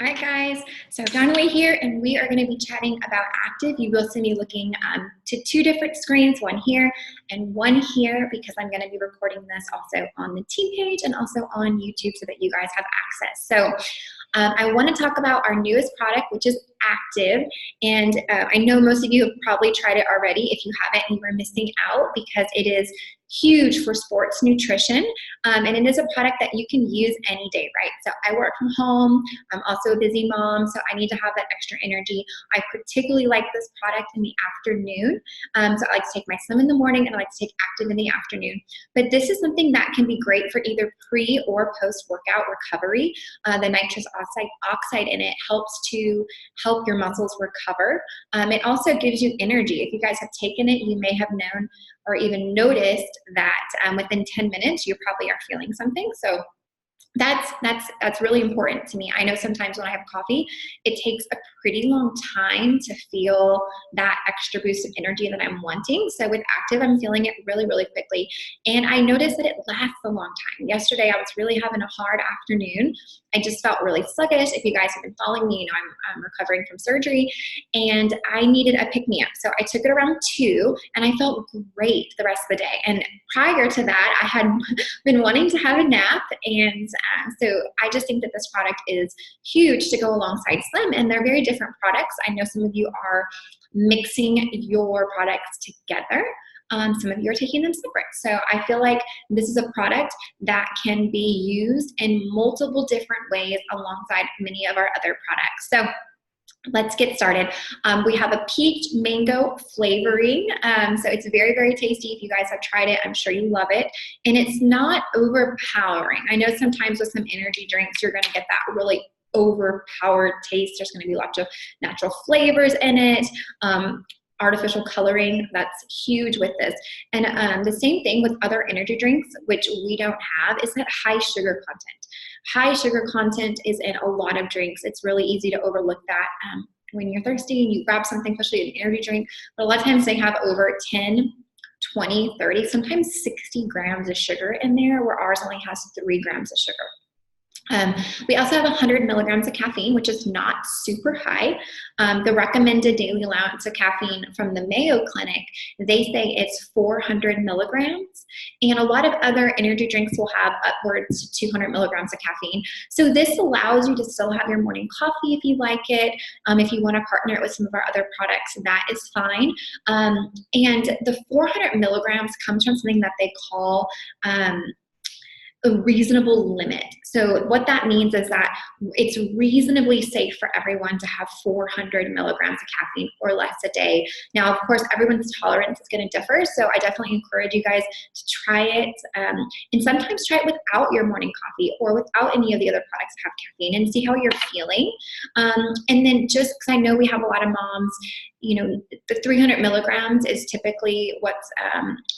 All right, guys, so Donnelly here, and we are going to be chatting about Active. You will see me looking to two different screens, one here and one here, because I'm going to be recording this also on the team page and also on YouTube so that you guys have access. So I want to talk about our newest product, which is Active. And I know most of you have probably tried it already. If you haven't, you are missing out because it is huge for sports nutrition. And it is a product that you can use any day, right? So I work from home. I'm also a busy mom, so I need to have that extra energy. I particularly like this product in the afternoon. So I like to take my Slim in the morning and I like to take Active in the afternoon. But this is something that can be great for either pre or post-workout recovery. The nitrous oxide in it helps to help your muscles recover. It also gives you energy. If you guys have taken it, you may have known or even noticed that within 10 minutes, you probably are feeling something. So that's really important to me. I know sometimes when I have coffee, it takes a pretty long time to feel that extra boost of energy that I'm wanting. So with Active, I'm feeling it really, really quickly. And I noticed that it lasts a long time. Yesterday, I was really having a hard afternoon. I just felt really sluggish. If you guys have been following me, you know I'm recovering from surgery and I needed a pick-me-up. So I took it around 2 and I felt great the rest of the day. And prior to that, I had been wanting to have a nap, and so I just think that this product is huge to go alongside Slim, and they're very different products. I know some of you are mixing your products together. Some of you are taking them separate. So I feel like this is a product that can be used in multiple different ways alongside many of our other products. So let's get started. We have a peach mango flavoring. So it's very, very tasty. If you guys have tried it, I'm sure you love it. And it's not overpowering. I know sometimes with some energy drinks, you're going to get that really overpowered taste. There's going to be lots of natural flavors in it. Artificial coloring, that's huge with this. And the same thing with other energy drinks, which we don't have, is that high sugar content. High sugar content is in a lot of drinks. It's really easy to overlook that when you're thirsty and you grab something, especially an energy drink. But a lot of times they have over 10, 20, 30, sometimes 60 grams of sugar in there, where ours only has 3 grams of sugar. We also have 100 milligrams of caffeine, which is not super high. The recommended daily allowance of caffeine from the Mayo Clinic, they say it's 400 milligrams. And a lot of other energy drinks will have upwards to 200 milligrams of caffeine. So this allows you to still have your morning coffee if you like it. If you want to partner it with some of our other products, that is fine. And the 400 milligrams comes from something that they call a reasonable limit. So what that means is that it's reasonably safe for everyone to have 400 milligrams of caffeine or less a day. Now, of course, everyone's tolerance is going to differ, so I definitely encourage you guys to try it, and sometimes try it without your morning coffee or without any of the other products that have caffeine, and see how you're feeling. And then just because I know we have a lot of moms, you know, the 300 milligrams is typically what's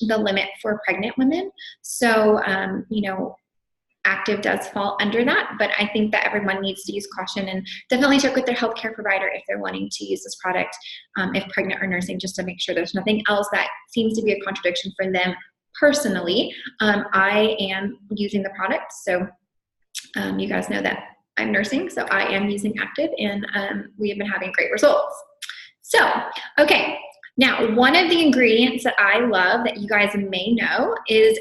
the limit for pregnant women. So, you know, Active does fall under that, but I think that everyone needs to use caution and definitely check with their healthcare provider if they're wanting to use this product, if pregnant or nursing, just to make sure there's nothing else that seems to be a contradiction for them personally. I am using the product, so you guys know that I'm nursing, so I am using Active, and we have been having great results. So, okay, now one of the ingredients that I love that you guys may know is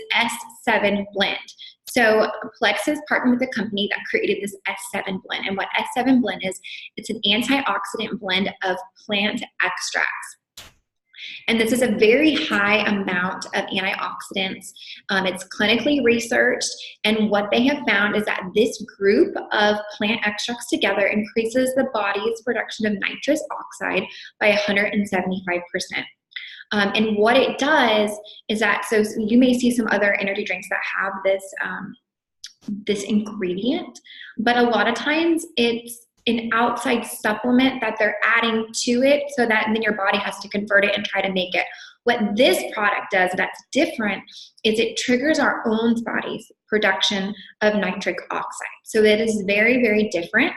S7 Blend. So Plex has partnered with a company that created this S7 blend. And what S7 blend is, it's an antioxidant blend of plant extracts. And this is a very high amount of antioxidants. It's clinically researched, and what they have found is that this group of plant extracts together increases the body's production of nitrous oxide by 175%. And what it does is that, so you may see some other energy drinks that have this, this ingredient, but a lot of times it's an outside supplement that they're adding to it so that then your body has to convert it and try to make it. What this product does that's different is it triggers our own body's production of nitric oxide. So it is very, very different.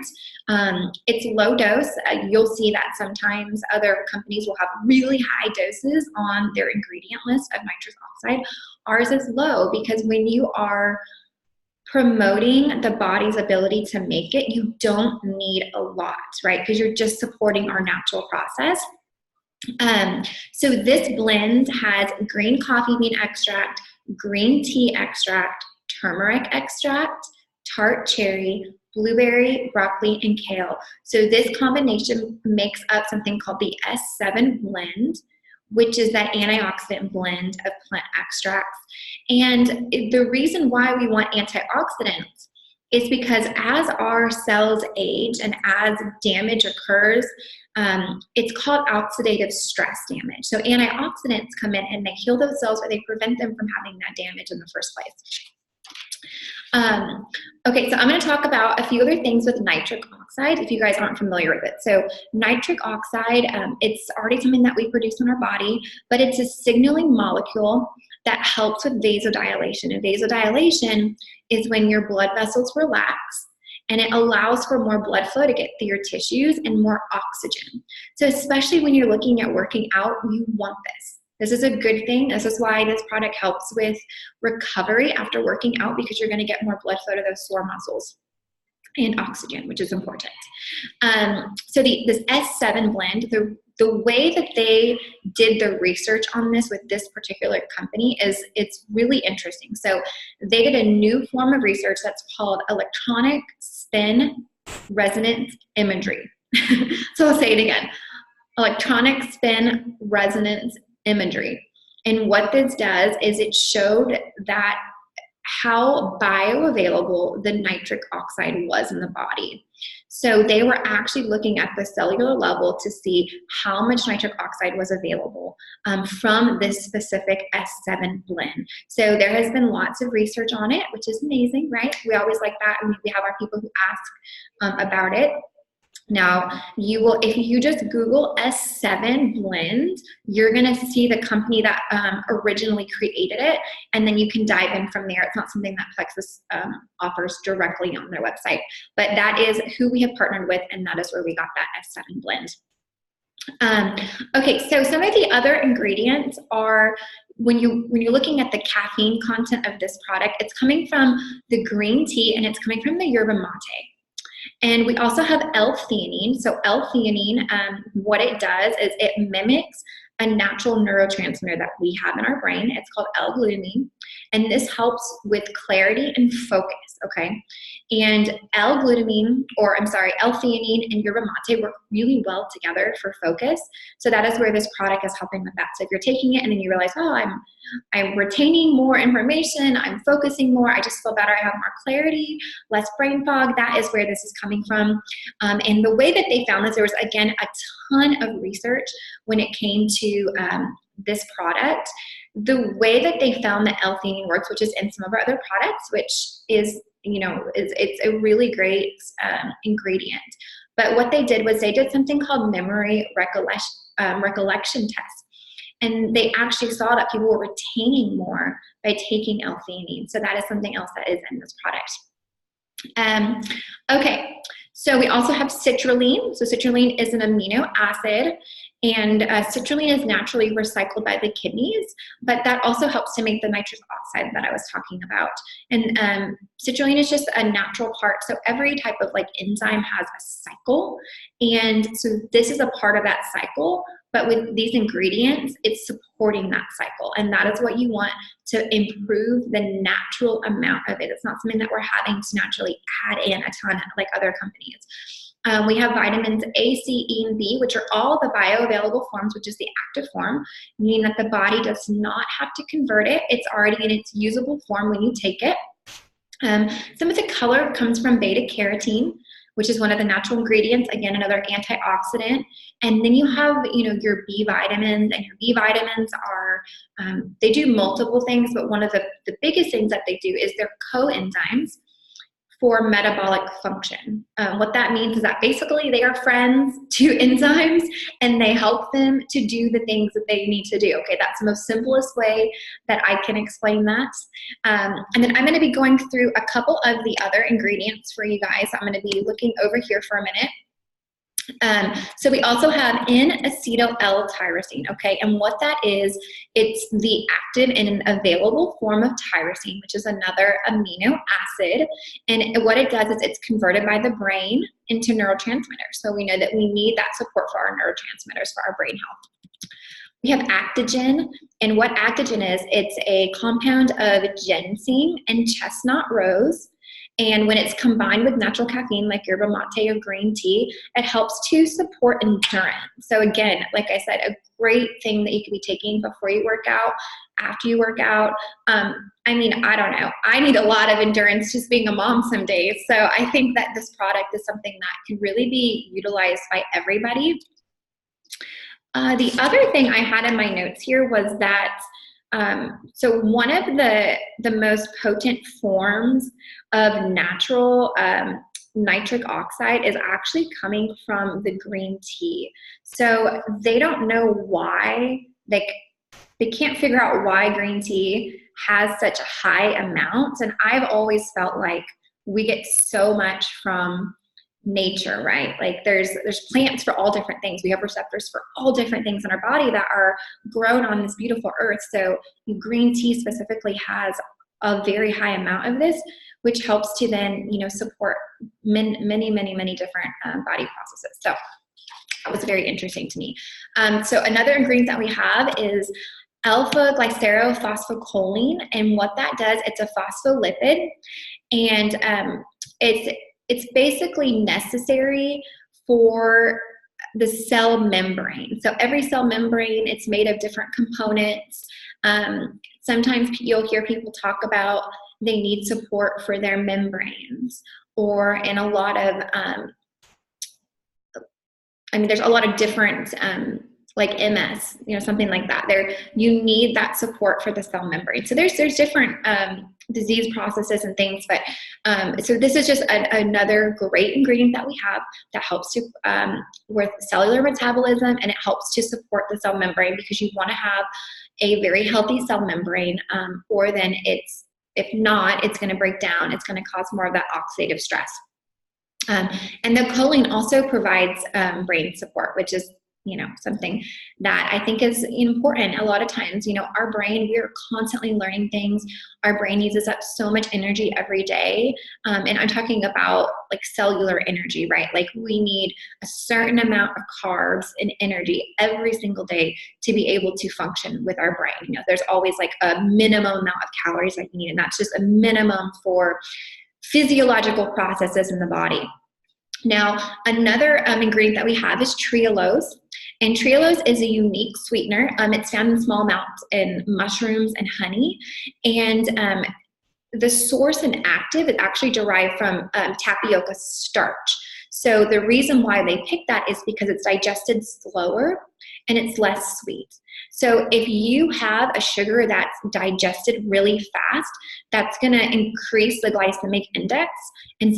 It's low dose. You'll see that sometimes other companies will have really high doses on their ingredient list of nitrous oxide. Ours is low because when you are promoting the body's ability to make it, you don't need a lot, right? Because you're just supporting our natural process. So this blend has green coffee bean extract, green tea extract, turmeric extract, tart cherry, blueberry, broccoli, and kale. So this combination makes up something called the S7 blend, which is that antioxidant blend of plant extracts. And the reason why we want antioxidants is because as our cells age and as damage occurs, it's called oxidative stress damage. So antioxidants come in and they heal those cells, or they prevent them from having that damage in the first place. Okay, so I'm going to talk about a few other things with nitric oxide if you guys aren't familiar with it. So nitric oxide, it's already something that we produce in our body, but it's a signaling molecule that helps with vasodilation. And vasodilation is when your blood vessels relax, and it allows for more blood flow to get through your tissues and more oxygen. So especially when you're looking at working out, you want this. This is a good thing. This is why this product helps with recovery after working out, because you're going to get more blood flow to those sore muscles and oxygen, which is important. So this S7 blend, the way that they did the research on this with this particular company is it's really interesting. So they did a new form of research that's called electronic spin resonance imagery. So I'll say it again, electronic spin resonance imagery. And what this does is it showed that how bioavailable the nitric oxide was in the body. So they were actually looking at the cellular level to see how much nitric oxide was available from this specific S7 blend. So there has been lots of research on it, which is amazing, right? We always like that, and we have our people who ask about it. Now, you will, if you just Google S7 blend, you're going to see the company that originally created it, and then you can dive in from there. It's not something that Plexus offers directly on their website, but that is who we have partnered with, and that is where we got that S7 blend. Okay, so some of the other ingredients are, when you're looking at the caffeine content of this product, it's coming from the green tea and it's coming from the yerba mate. And we also have L-theanine. So L-theanine, what it does is it mimics a natural neurotransmitter that we have in our brain. It's called L-glutamine, and this helps with clarity and focus, okay? And L-theanine and yerba mate work really well together for focus. So that is where this product is helping with that. So if you're taking it and then you realize, oh, I'm retaining more information, I'm focusing more, I just feel better, I have more clarity, less brain fog, that is where this is coming from. And the way that they found this, there was, again, a ton of research when it came to this product. The way that they found that L-theanine works, which is in some of our other products, which is, it's a really great ingredient. But what they did was they did something called memory recollection test. And they actually saw that people were retaining more by taking L-theanine. So that is something else that is in this product. Okay, so we also have citrulline. So citrulline is an amino acid, and citrulline is naturally recycled by the kidneys, but that also helps to make the nitric oxide that I was talking about. And citrulline is just a natural part. So every type of enzyme has a cycle, and so this is a part of that cycle. But with these ingredients, it's supporting that cycle. And that is what you want to improve the natural amount of it. It's not something that we're having to naturally add in a ton like other companies. We have vitamins A, C, E, and B, which are all the bioavailable forms, which is the active form, meaning that the body does not have to convert it. It's already in its usable form when you take it. Some of the color comes from beta carotene, which is one of the natural ingredients, again, another antioxidant. And then you have, your B vitamins, and your B vitamins are, they do multiple things, but one of the biggest things that they do is they're coenzymes for metabolic function. What that means is that basically they are friends to enzymes, and they help them to do the things that they need to do. Okay, that's the most simplest way that I can explain that. And then I'm gonna be going through a couple of the other ingredients for you guys. I'm gonna be looking over here for a minute. So we also have N-acetyl L-tyrosine, okay? And what that is, it's the active and available form of tyrosine, which is another amino acid. And what it does is it's converted by the brain into neurotransmitters. So we know that we need that support for our neurotransmitters for our brain health. We have Actogen, and what Actogen is, it's a compound of ginseng and chestnut rose. And when it's combined with natural caffeine, like yerba mate or green tea, it helps to support endurance. So again, like I said, a great thing that you could be taking before you work out, after you work out. I mean, I don't know. I need a lot of endurance just being a mom some days. So I think that this product is something that can really be utilized by everybody. The other thing I had in my notes here was that so one of the most potent forms of natural nitric oxide is actually coming from the green tea. So they don't know why, like they can't figure out why green tea has such a high amount. And I've always felt like we get so much from nature, right? Like there's plants for all different things. We have receptors for all different things in our body that are grown on this beautiful earth. So green tea specifically has a very high amount of this, which helps to then, you know, support many different body processes. So that was very interesting to me. So another ingredient that we have is alpha-glycerophosphocholene, and what that does, it's a phospholipid, and it's basically necessary for the cell membrane. So every cell membrane, it's made of different components. Sometimes you'll hear people talk about they need support for their membranes, or in a lot of, I mean, there's a lot of different, like MS, you know, something like that. You need that support for the cell membrane. So there's different disease processes and things, but so this is just another great ingredient that we have that helps to with cellular metabolism, and it helps to support the cell membrane, because you want to have a very healthy cell membrane, or then if not, it's going to break down. It's going to cause more of that oxidative stress. And the choline also provides brain support, which is, you know, something that I think is important. A lot of times, you know, our brain, we are constantly learning things. Our brain uses up so much energy every day. And I'm talking about like cellular energy, right? Like we need a certain amount of carbs and energy every single day to be able to function with our brain. You know, there's always like a minimum amount of calories that you need, and that's just a minimum for physiological processes in the body. Now, another ingredient that we have is trehalose. And trehalose is a unique sweetener. It's found in small amounts in mushrooms and honey. And the source and active is actually derived from tapioca starch. So the reason why they pick that is because it's digested slower and it's less sweet. So if you have a sugar that's digested really fast, that's going to increase the glycemic index, and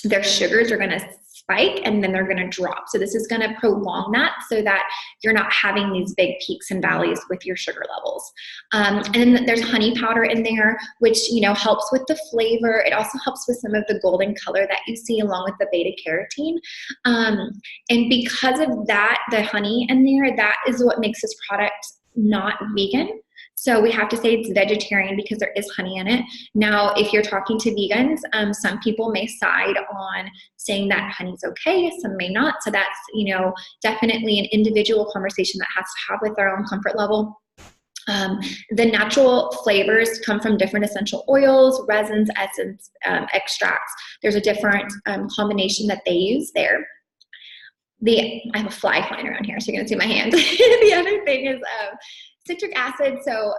their sugars are going to spike and then they're going to drop. So this is going to prolong that so that you're not having these big peaks and valleys with your sugar levels. And then there's honey powder in there, which, you know, helps with the flavor. It also helps with some of the golden color that you see along with the beta carotene. And because of that, the honey in there, that is what makes this product not vegan. So we have to say it's vegetarian because there is honey in it. Now, if you're talking to vegans, some people may side on saying that honey's okay, some may not. So that's, you know, definitely an individual conversation that has to have with their own comfort level. The natural flavors come from different essential oils, resins, essence, extracts. There's a different combination that they use there. I have a fly flying around here, so you're gonna see my hand. The other thing is citric acid. So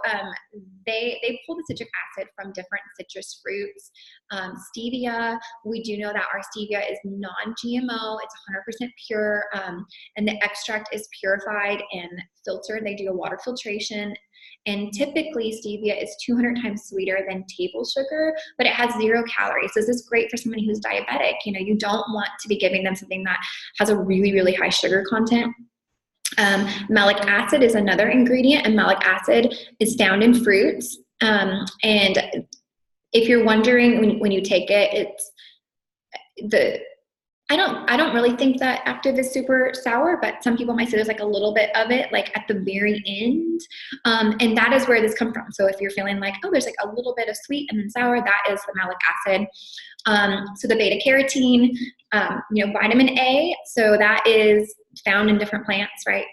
they pull the citric acid from different citrus fruits. Stevia, we do know that our stevia is non-GMO. It's 100% pure, and the extract is purified and filtered. They do a water filtration. And typically stevia is 200 times sweeter than table sugar, but it has 0 calories. So this is great for somebody who's diabetic. You know, you don't want to be giving them something that has a really, really high sugar content. Malic acid is another ingredient, and malic acid is found in fruits. And if you're wondering when you take it, I don't really think that Active is super sour, but some people might say there's like a little bit of it, like at the very end. And that is where this comes from. So if you're feeling like, oh, there's like a little bit of sweet and then sour, that is the malic acid. So the beta carotene, vitamin A, so that is found in different plants, right?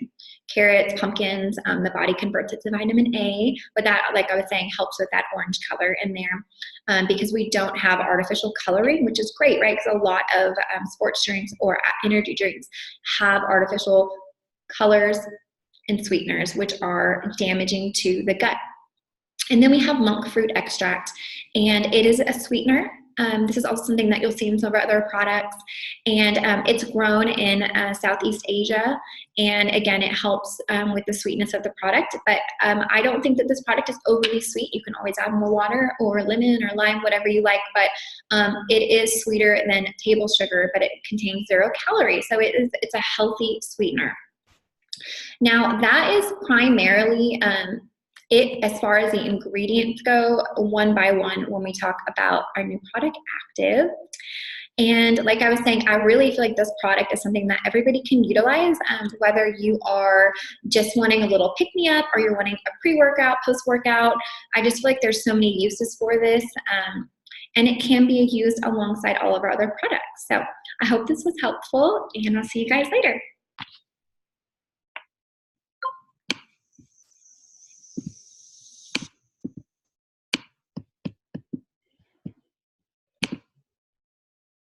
Carrots, pumpkins, the body converts it to vitamin A, but that, like I was saying, helps with that orange color in there because we don't have artificial coloring, which is great, right? Because a lot of sports drinks or energy drinks have artificial colors and sweeteners, which are damaging to the gut. And then we have monk fruit extract, and it is a sweetener. This is also something that you'll see in some of our other products, and it's grown in Southeast Asia. And again, it helps with the sweetness of the product, but I don't think that this product is overly sweet. You can always add more water or lemon or lime, whatever you like, but it is sweeter than table sugar, but it contains 0 calories. So it's a healthy sweetener. Now that is primarily it as far as the ingredients go, one by one when we talk about our new product, Active. And like I was saying, I really feel like this product is something that everybody can utilize, whether you are just wanting a little pick-me-up or you're wanting a pre-workout, post-workout. I just feel like there's so many uses for this, and it can be used alongside all of our other products. So I hope this was helpful, and I'll see you guys later.